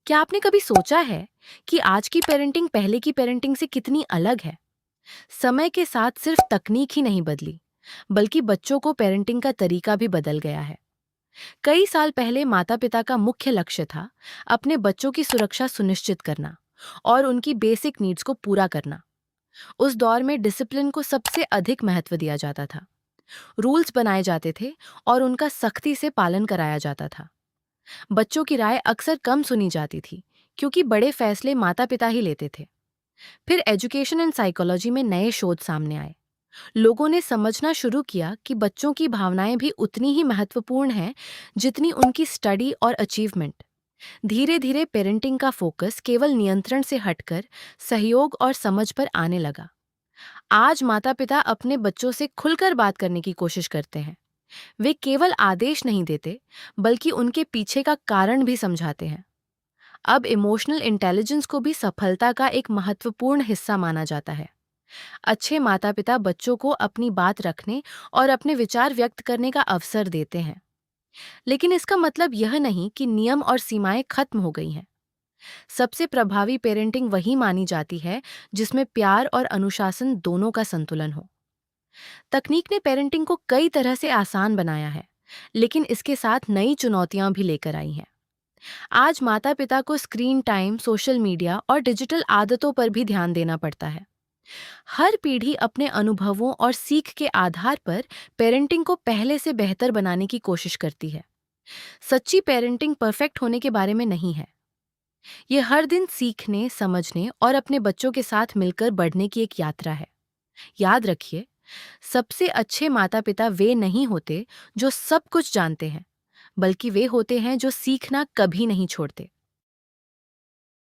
क्या आपने कभी सोचा है कि आज की पेरेंटिंग पहले की पेरेंटिंग से कितनी अलग है? समय के साथ सिर्फ तकनीक ही नहीं बदली, बल्कि बच्चों को पेरेंटिंग का तरीका भी बदल गया है। कई साल पहले माता-पिता का मुख्य लक्ष्य था अपने बच्चों की सुरक्षा सुनिश्चित करना और उनकी बेसिक नीड्स को पूरा करना। उस दौर में डिसिप्लिन को सबसे अधिक महत्व दिया जाता था। रूल्स बनाए जाते थे और उनका सख्ती से पालन कराया जाता था। बच्चों की राय अक्सर कम सुनी जाती थी, क्योंकि बड़े फैसले माता-पिता ही लेते थे। फिर एजुकेशन एंड साइकोलॉजी में नए शोध सामने आए। लोगों ने समझना शुरू किया कि बच्चों की भावनाएं भी उतनी ही महत्वपूर्ण हैं जितनी उनकी स्टडी और अचीवमेंट। धीरे धीरे पेरेंटिंग का फोकस केवल नियंत्रण से हटकर सहयोग और समझ पर आने लगा। आज माता पिता अपने बच्चों से खुलकर बात करने की कोशिश करते हैं। वे केवल आदेश नहीं देते, बल्कि उनके पीछे का कारण भी समझाते हैं। अब इमोशनल इंटेलिजेंस को भी सफलता का एक महत्वपूर्ण हिस्सा माना जाता है। अच्छे माता-पिता बच्चों को अपनी बात रखने और अपने विचार व्यक्त करने का अवसर देते हैं। लेकिन इसका मतलब यह नहीं कि नियम और सीमाएं खत्म हो गई हैं। सबसे प्रभावी पेरेंटिंग वही मानी जाती है जिसमें प्यार और अनुशासन दोनों का संतुलन हो। तकनीक ने पेरेंटिंग को कई तरह से आसान बनाया है, लेकिन इसके साथ नई चुनौतियां भी लेकर आई हैं। आज माता-पिता को स्क्रीन टाइम, सोशल मीडिया और डिजिटल आदतों पर भी ध्यान देना पड़ता है। हर पीढ़ी अपने अनुभवों और सीख के आधार पर पेरेंटिंग को पहले से बेहतर बनाने की कोशिश करती है। सच्ची पेरेंटिंग परफेक्ट होने के बारे में नहीं है। ये हर दिन सीखने, समझने और अपने बच्चों के साथ मिलकर बढ़ने की एक यात्रा है। याद रखिए, सबसे अच्छे माता-पिता वे नहीं होते जो सब कुछ जानते हैं, बल्कि वे होते हैं जो सीखना कभी नहीं छोड़ते।